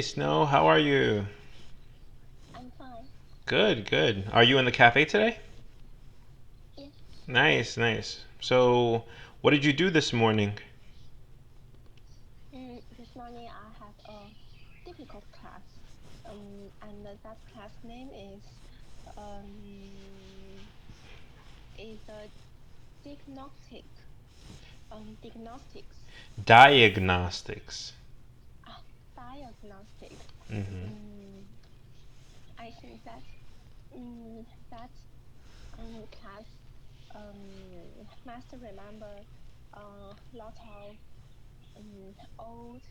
Hey, Snow, how are you? I'm fine. Good, good. Are you in the cafe today? Yes. Nice, nice. So, what did you do this morning? This morning I have a difficult class. And that class name um is a diagnostics. Diagnostics. Ah, diagnostics. Hmm. Um, I think that class must remember a lot of old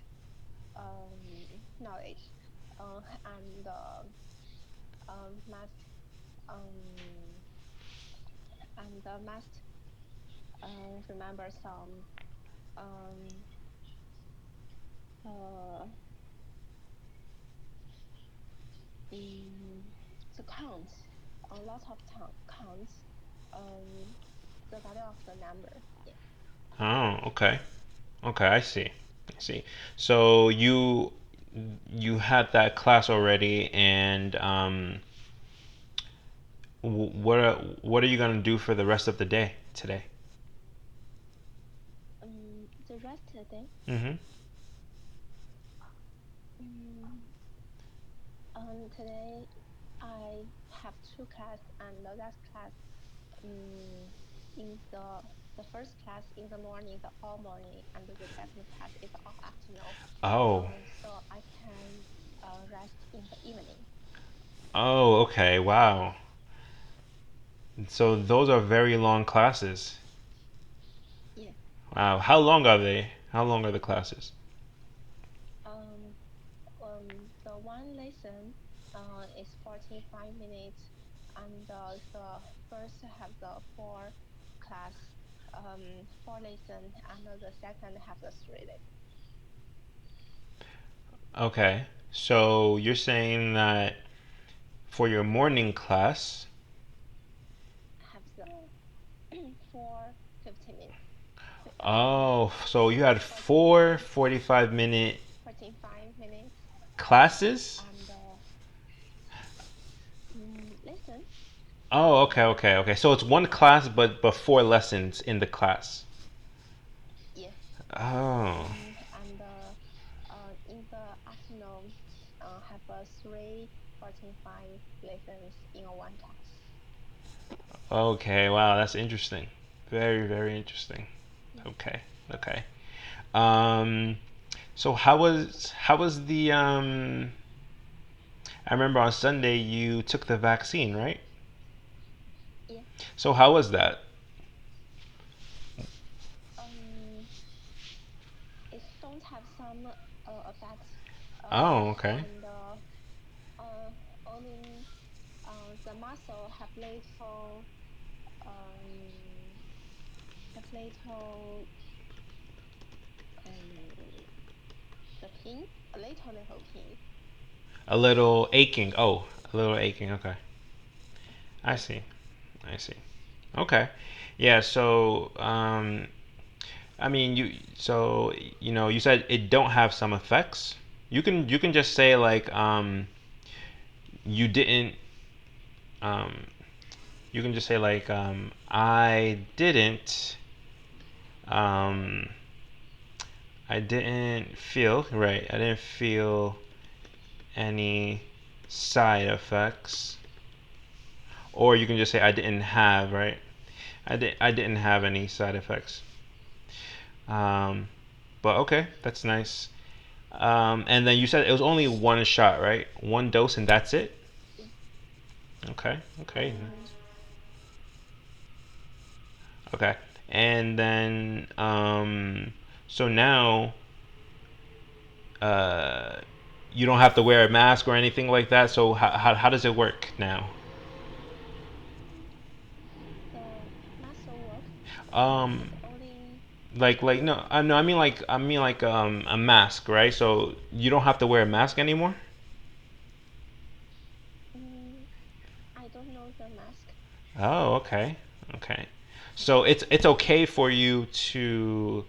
knowledge and must um, must remember some um, uh, mm, the counts, a lot of counts, um, the value of the number. Yeah. Oh, okay. Okay, I see. I see. So you had that class already, and what are you gonna do for the rest of the day today? The rest of the day, Hmm. um, today I have two class, and the last class um, in the first class in the morning, the all morning, and the second class is all afternoon. Oh, So I can rest in the evening. oh, okay. Wow. So those are very long classes. Yeah. Wow. How long are they? How long are the classes? Um, the one lesson is 45 minutes, and the first have the class, four lesson, and the second have the three lesson. Okay. So you're saying that for your morning class, Have the four 15 minutes, oh, so you had 45, four 45-minute 5 minutes, classes? and lesson. Oh, okay, okay, okay. So it's one class, but four lessons in the class. Yeah. Oh, And in the afternoon, have three 45 lessons in one class. okay. Wow, that's interesting. Very, very interesting. Yeah. Okay, okay. Um, so how was the I remember on Sunday you took the vaccine, right? Yeah. So how was that? Um, it don't have some effects, Oh, okay. and uh, only the muscle um have little um the pin, a little pin. A little aching. Oh, a little aching. Okay. I Yeah. see. I see. Okay. Yeah, so I mean you said it don't have some effects. You can just say like you didn't um you can just say like um I didn't feel right. I didn't feel any side effects. Or you can just say I didn't have, right? I didn't have any side effects. Um, but okay, that's nice. And then you said it was only one shot, right? One dose, and that's it. Yeah. Okay, okay, Um, okay. And then, so now, uh, you don't have to wear a mask or anything like that. So how does it work now? the muscle work Um, is only like no, no, I mean like a mask, right? So you don't have to wear a mask anymore. mm, I don't know the mask. Oh, okay, okay. So it's okay for you to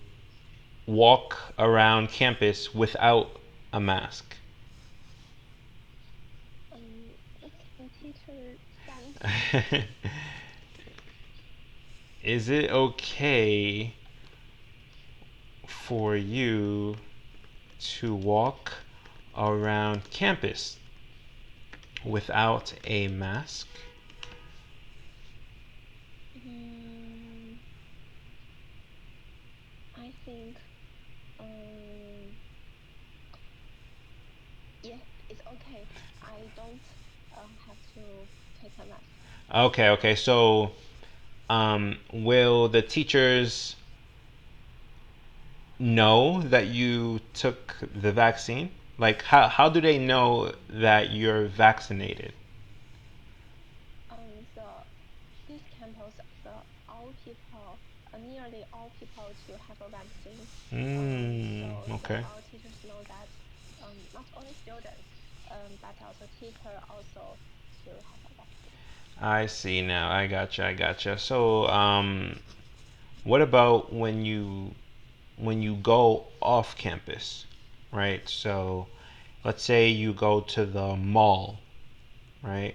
walk around campus without a mask. Is it okay for you to walk around campus without a mask? Mm, I think, um, yeah, it's okay. I don't have to take a mask. Okay, okay. So, will the teachers know that you took the vaccine? Like, how do they know that you're vaccinated? The this campus, the all people, nearly all people to have a vaccine. So Okay. our teachers know that not only students, but also teacher also to have a vaccine. I see now. I gotcha. I gotcha. So, what about when you go off campus, right? So, let's say you go to the mall, right?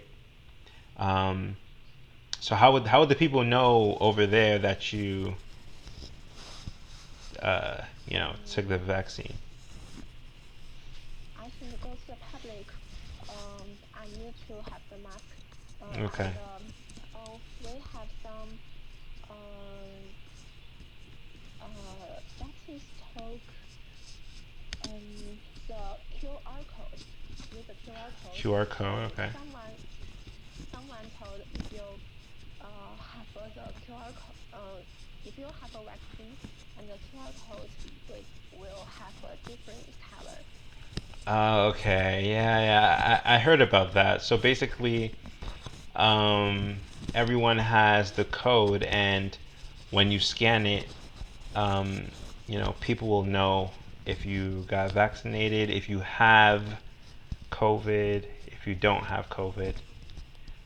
Um, so how would the people know over there that took the Um, vaccine? I think go to the public, I need to have the mask, Okay. and we have some um, that is talk the QR code. With the QR code, QR code. Okay. someone told if you have the QR code, if you have a vaccine and the QR code will have a different color. Okay. Yeah, yeah. I heard about that. So basically, um, everyone has the code, and when you scan it, um, people will know if you got vaccinated, if you have COVID, if you don't have COVID.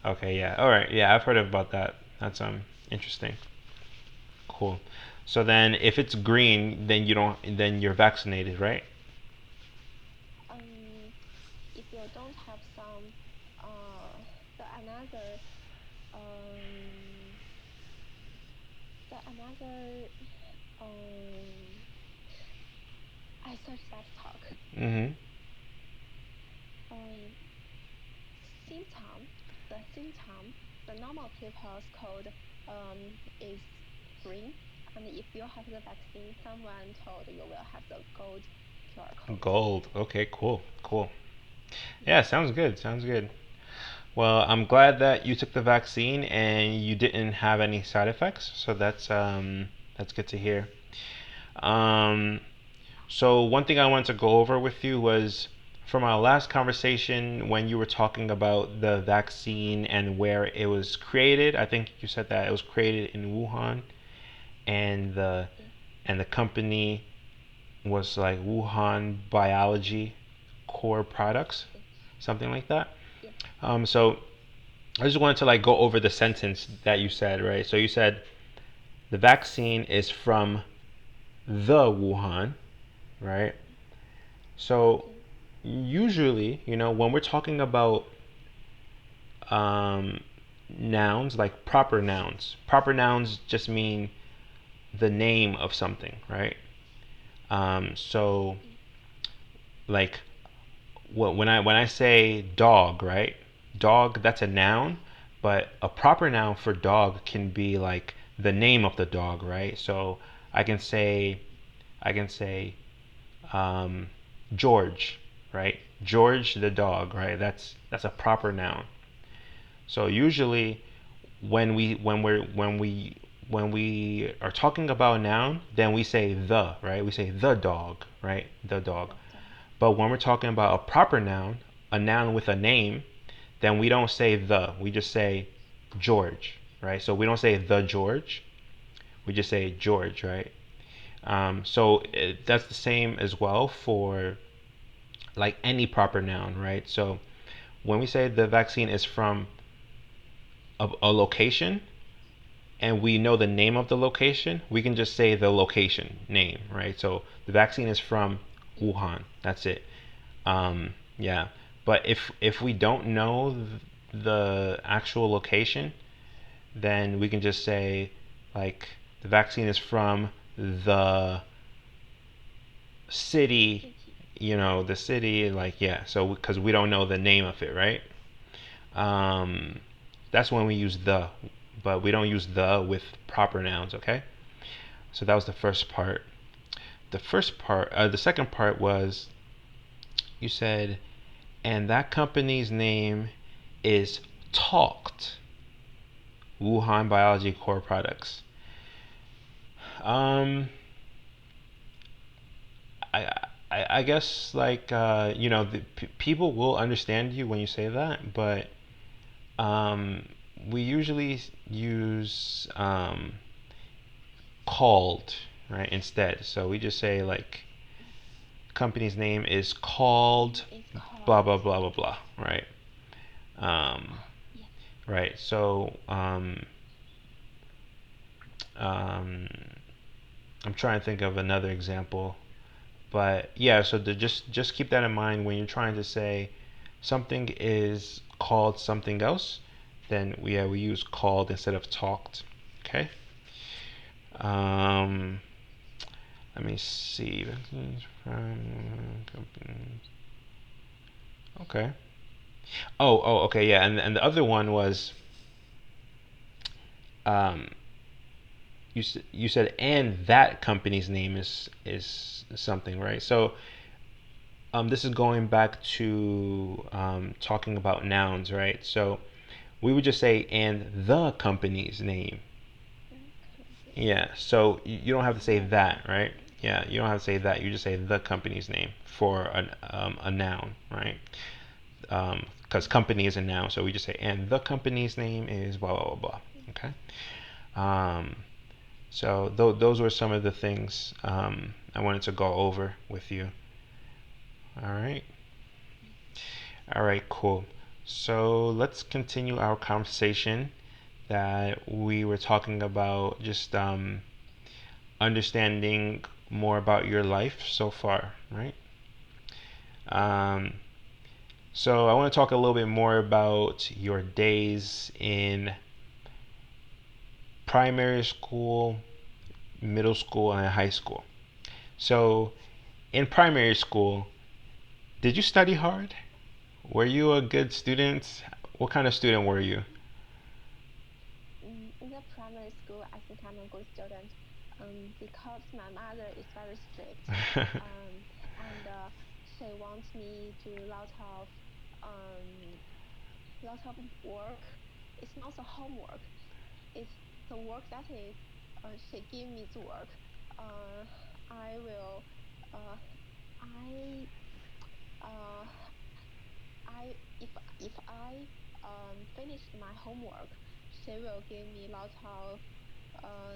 Okay, yeah. All right. Yeah, I've heard about that. That's interesting. Cool. So then if it's green, then you don't then you're vaccinated, right? Um, if you don't have some, the another, um, the another, um, I searched that talk. Mhm. Um, symptom, symptom, the normal people's code is green, and if you have the vaccine, someone told you will have the gold QR code. Gold. Okay, cool. Cool. Yeah. Yeah, sounds good. Sounds good. Well, I'm glad that you took the vaccine and you didn't have any side effects. So that's good to hear. Um So one thing I wanted to go over with you was from our last conversation when you were talking about the vaccine and where it was created. I think you said that it was created in Wuhan and Yeah. the company was like Wuhan Biology Core Products, Yeah. something like that. Yeah. So I just wanted to like go over the sentence that you said, right? So you said the vaccine is from the Wuhan, right? So Yeah. usually, when we're talking about um, nouns, like proper nouns just mean the name of something, right? So, Yeah. like, when I say dog, right? Dog, that's a noun, but a proper noun for dog can be like the name of the dog, right? So I can say, I can say, um, George, right? George the dog, right? That's a proper noun. So usually when we are talking about a noun, then we say the, right? We say the dog, right? The dog. The dog. But when we're talking about a proper noun, a noun with a name, then we don't say the. We just say George, right? So we don't say the George. We just say George, right? That's the same as well for like any proper noun, right? So when we say the vaccine is from a location and we know the name of the location, we can just say the location name, right? So the vaccine is from Yeah. Wuhan. That's it. Yeah. But if we don't know the actual location, then we can just say like the vaccine is from the city, city. the city, like yeah. So because we don't know the name of it, right? Um, that's when we use the, but we don't use the with proper nouns. Okay. So that was the first part. The second part was you said, and that company's name is Talked Wuhan Biology Core Products. Um, I, I guess like people will understand you when you say that, but um, we usually use called right instead. So we just say like company's name is called It's blah called. blah blah blah blah, right? Um, Yes. right. So um, I'm trying to think of another example, but yeah. So just keep that in mind when you're trying to say something is called something else. Then we use called instead of talked. Okay. Um, Let me see. From companies. Okay. Okay, yeah. And the other one was um, you said and that company's name is something, right? So this is going back to talking about nouns, right? So we would just say and the company's name. The company's Yeah. So you don't have to say the that, right? company. Yeah. You don't have to say that. You just say the company's name for a noun, right? Because company is a noun, so we just say, and the company's name is blah blah blah blah. Okay. Um, so those were some of the things I wanted to go over with you. All right. All right. Cool. So let's continue our conversation that we were talking about, just understanding more about your life so far, right? Um, so I want to talk a little bit more about your days in primary school, middle school, and high school. So, in primary school, did you study hard? Were you a good student? What kind of student were you? In the primary school, I think I'm a good student, because my mother is very strict, um, and she wants me to do um, lot of work. It's not the homework. It's the work that is. She give me the work. Uh, I will. Uh, I. Uh, I if I finished my homework, she will give me lots of uh,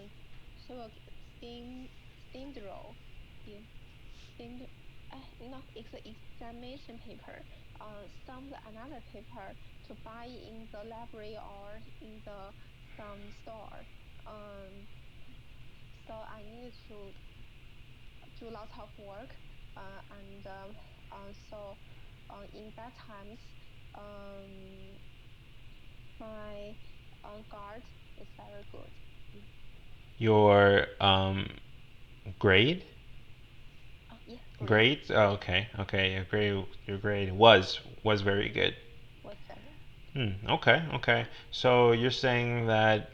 she will steamed roll, steam steamed. No, it's an examination paper. Some another paper to buy in the library or in the some store. Um, so I needed to do lots of work, and so in that times, um, my guard is very good. Mm. Your grade? Yeah, great. Grades? Oh, okay, okay. Your grade was very good. Was very. Okay. So you're saying that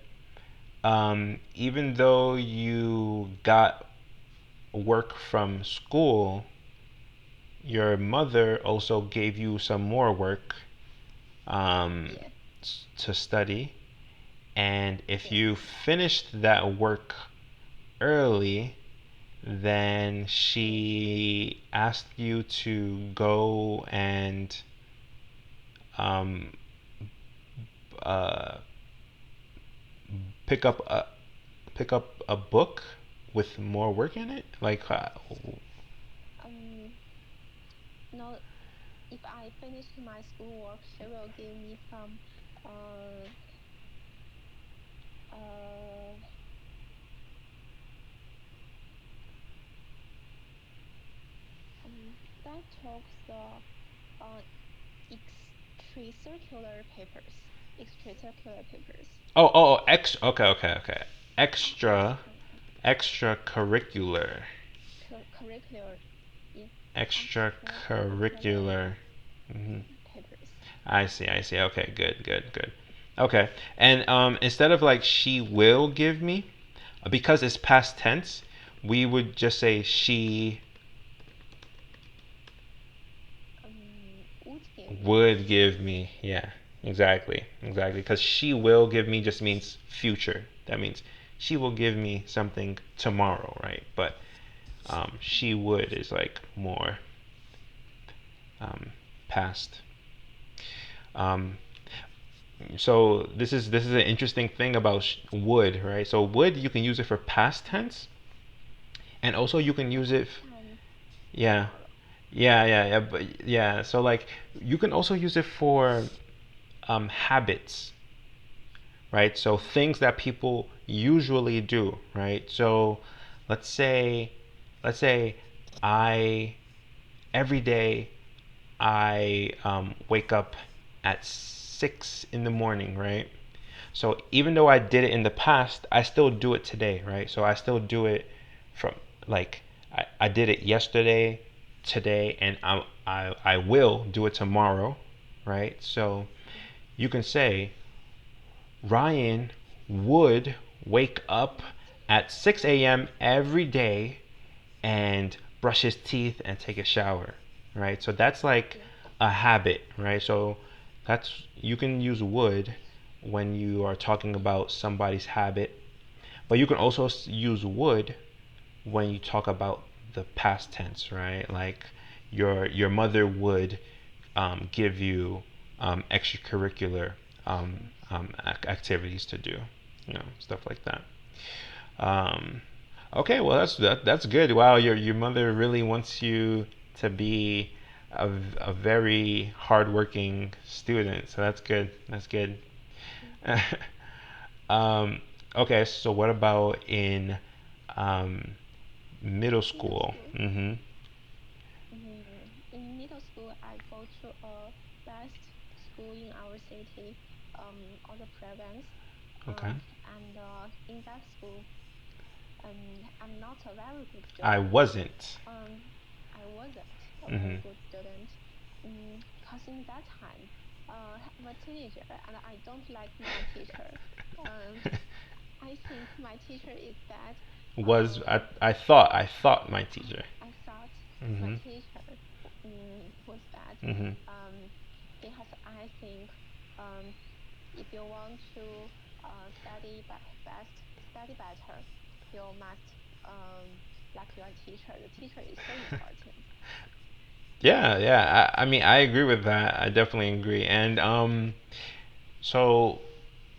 even though you got work from school, your mother also gave you some more work um, Yeah, to study. And if yes. you finished that work early, then Mm. she asked you to go and um, uh, pick up a pick up a book with more work in it. Like, Um, no, if I finish my schoolwork, she will give me some uh uh that talks uh extracurricular papers. Extracurricular papers. Okay, okay, okay. Extra, Extra extracurricular, curricular. Yeah. Extracurricular extracurricular. hmm papers. I see. Okay, good, good, good. Okay, and instead of like she will give me, because it's past tense, we would just say she Would give me. would give me. Yeah, exactly, exactly. Because she will give me just means future. That means she will give me something tomorrow, right? But she would is like more um, past. Um, so this is an interesting thing about would, right? So would you can use it for past tense, and also you can use it. And Yeah, tomorrow. yeah. But yeah, so like you can also use it for habits, right? So things that people usually do, right? So let's say, let's say I every day I wake up at 6 in the morning, right? So even though I did it in the past, I still do it today, right? So I still do it from like I did it yesterday, today, and I will do it tomorrow, right? So you can say Ryan would wake up at 6 a.m. every day and brush his teeth and take a shower, right? So that's like Yeah. a habit, right? So that's you can use would when you are talking about somebody's habit, but you can also use would when you talk about the past tense, right? Like your mother would give you extracurricular activities to do, stuff like that. Um, okay, well that's good. Wow, your mother really wants you to be a very hardworking student, so that's good. That's good. Mm. um, okay, so what about in um, middle Middle school? school. In middle school, I go to a best school in our city, or the province. Okay. And in that school, I'm not a very good I student. wasn't. Um, I wasn't a very hmm good student. Because in that time, I'm a teenager and I don't like my teacher. Um, I think my teacher is bad. Was Um, I thought my teacher. I thought my hmm teacher was bad. hmm Um, because I think um, if you want to study better, you must like your teacher. The teacher is so important. Yeah, yeah. I mean, I agree with that. I definitely agree. And so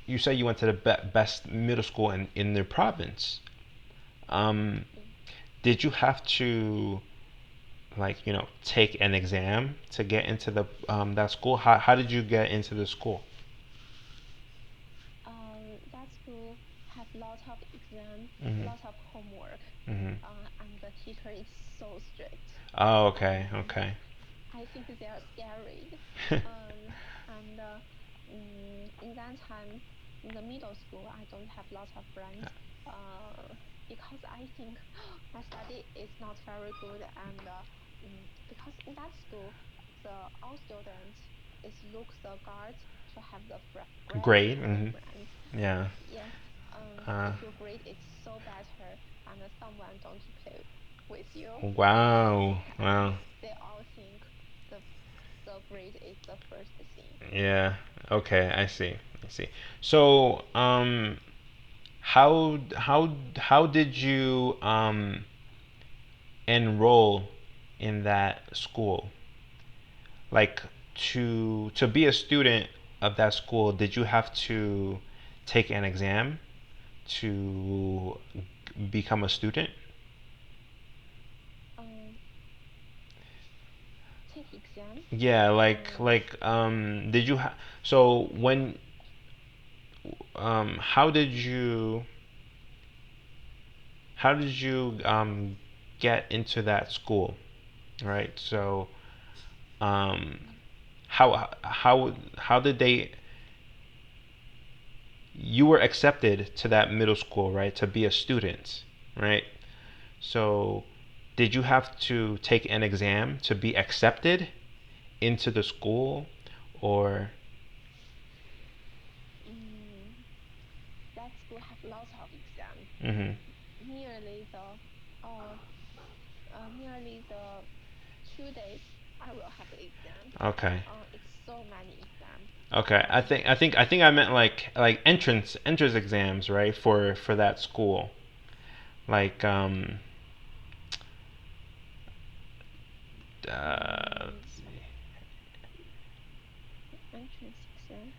you say you went to the best middle school in the province. Um, Yeah. did you have to like take an exam to get into the that school? How did you get into the school? That school have lot of exam, hmm lot of homework, hmm and the teacher is so strict. Oh, okay, Um, okay. I think they are scary. Um, and in that time, in the middle school, I don't have lots of friends. Because I think my study is not very good, and because in that school, the all students is look the guards to have the great Great. friends. Yeah. Yes. Uh, If your grade is so better and someone don't play with you, wow. and Wow. they all think the the grade is the first thing. Yeah. Okay, I see. I see. So, how did you enroll in that school? Like to be a student of that school, did you have to take an exam to become a student? Um, take exam. Yeah, Um, did you so when how did you get into that school, right? So um how did they? You were accepted to that middle school, right? To be a student, right? So, did you have to take an exam to be accepted into the school, or? Mm, that school have lots of exam. Mm-hmm. Nearly the uh, nearly the 2 days I will have the exam. Okay. It's so many exam. Okay. I think I meant like entrance exams, right? For that school. Like let's Mm, see. entrance exam.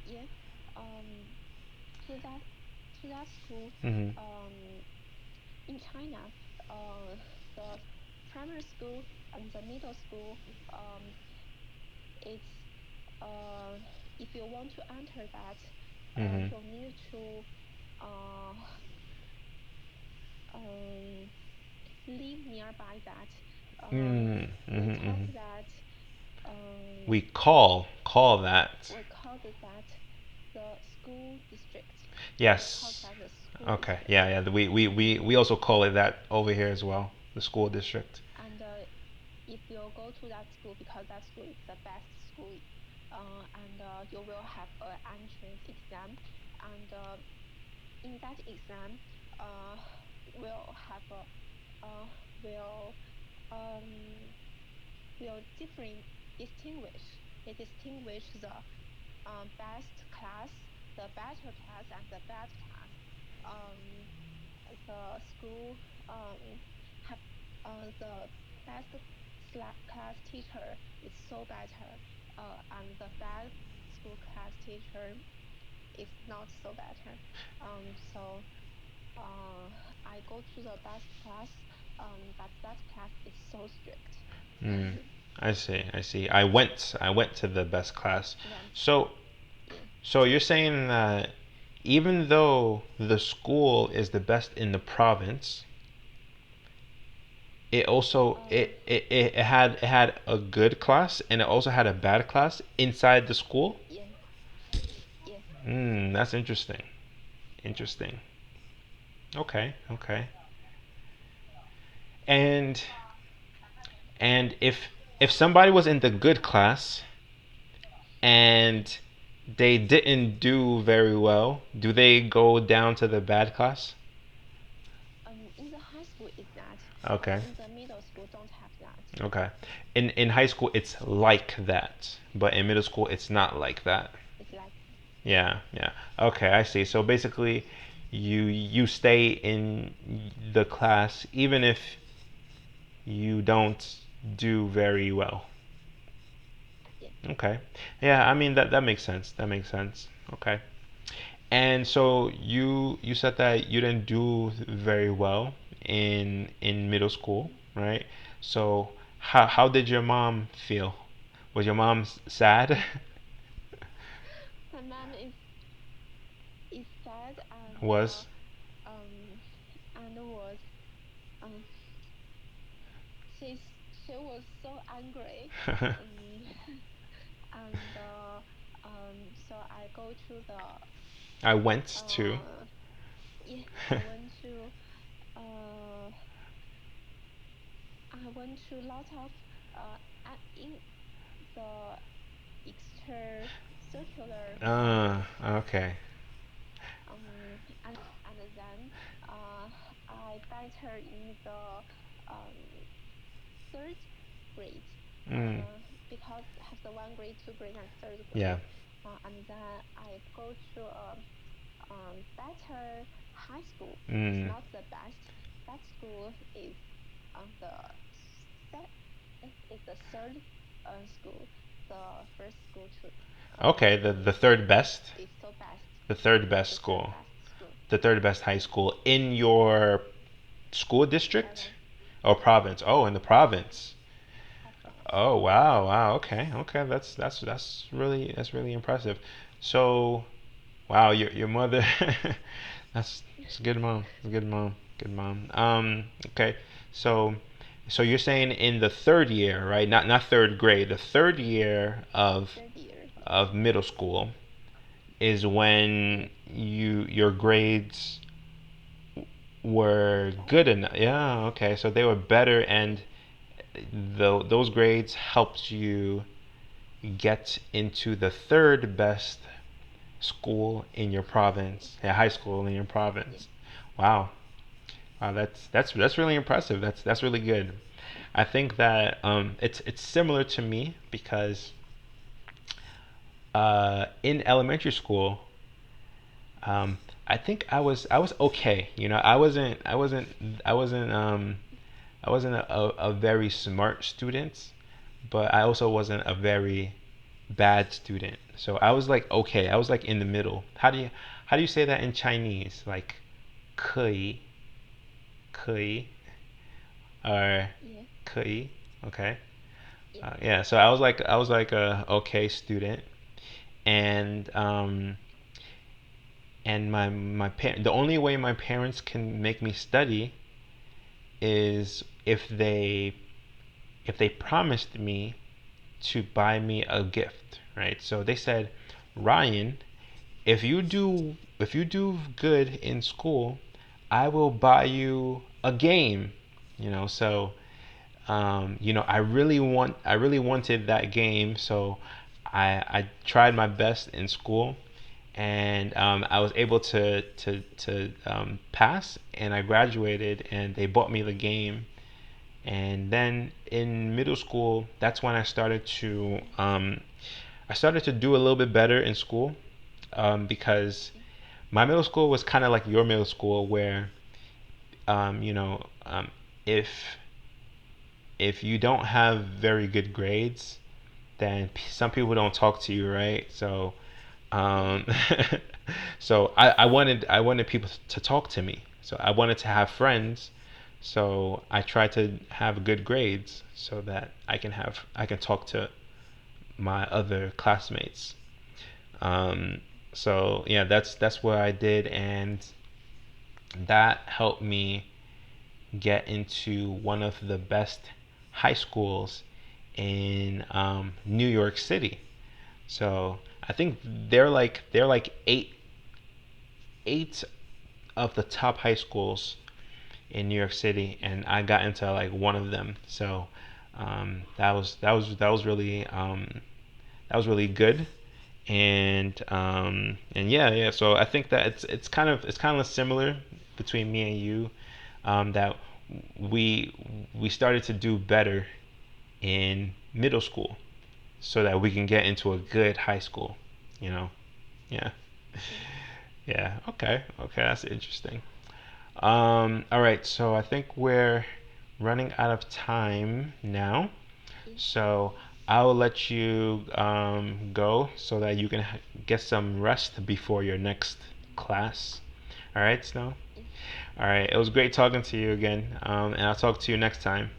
Yeah. Um, to that to that school. Mm-hmm. Um, in China, the primary school and the middle school. It's uh, if you want to enter that, Mm-hmm. you need to uh, um, live nearby that. Mm-hmm. We Mm-hmm. talk Mm-hmm. that We call that. we call that the school district. We call Yes. that the school Okay. district. Yeah, yeah. We also call it that over here as well. The school district. And if you go to that school, because that school is the best school, and you will have an entrance exam, and in that exam, uh, will have a uh, will um, will different distinguish. They distinguish the best class, the better class, and the bad class. Um, the school have the best class teacher is so better, and the bad school class teacher is not so better. So uh, I go to the best class, but that class is so strict. Mm. I see. I see. I went to the best class. Went, So yeah. so you're saying that even though the school is the best in the province, it also Uh, it had a good class and it also had a bad class inside the school. yeah, yeah. That's interesting. Interesting. Okay, okay. And and if somebody was in the good class and they didn't do very well, do they go down to the bad class? In the high school is that, Okay. in the middle school don't have that. Okay. In high school it's like that, but in middle school it's not like that. It's like Yeah, yeah. Okay, I see. So basically you stay in the class even if you don't do very well. yeah. Okay. Yeah, I mean that makes sense. That makes sense. Okay. And so you said that you didn't do very well in middle school, right? So how did your mom feel? Was your mom sad? My mom is sad Was? um and was um she's she was so angry, um and so I go to the I went to. uh yeah I went to uh lot of in the extracurricular Okay. and then uh I better in the um third grade, Mm, because I have the one grade, two grade, and third yeah. grade, and then I go to a better high school. It's Mm. not the best. That school is the set. Is the third school. The first school to Okay, the third best, is so best. the third best The third school, best school. the third best high school in your school district Province. or province? Oh, in the province. Province. Oh, wow, wow. Okay, okay. That's really impressive. So, wow, your mother. That's a good mom. A good mom. Good mom. Okay. So So you're saying in the third year, right? Not third grade. The third year third year. of middle school is when Yes. your grades were good enough. Yeah, okay. So they were better, and those grades helped you get into the third best school in your province, yeah, high school in your Yes. province. Wow, wow, that's really impressive. That's really good. I think that it's similar to me because in elementary school, I think I was okay. You know, I wasn't a very smart student, but I also wasn't a very bad student. So I was like okay. I was like in the middle. How do you say that in Chinese? Like 可以or Yes. 可以? Okay. Yes. Yeah. So I was like a okay student, and the only way my parents can make me study is if they promised me to buy me a gift, right? So they said, Ryan, if you do good in school, I will buy you a game. So I really wanted that game, so I tried my best in school, and I was able to pass, and I graduated, and they bought me the game. And then in middle school, that's when I started to do a little bit better in school, because my middle school was kind of like your middle school, where if you don't have very good grades, then some people don't talk to you, right? So Yes. um, so I wanted people to talk to me. So I wanted to have friends. So I tried to have good grades so that I can talk to my other classmates. Um, so yeah, that's what I did, and that helped me get into one of the best high schools in New York City. So I think they're like eight of the top high schools in New York City, and I got into like one of them. So that was really good, and yeah. So I think that it's kind of similar between me and you, that we we started to do better in middle school so that we can get into a good high school. You know, yeah, Yes. yeah. Okay, that's interesting. All right, so I think we're running out of time now. Yes. So I'll let you go so that you can get some rest before your next class. All right, Snow? Yes. All right, it was great talking to you again, and I'll talk to you next time.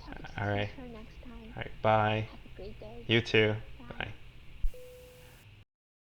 Talk All right, her next time. all right, bye. Have a great day. You too.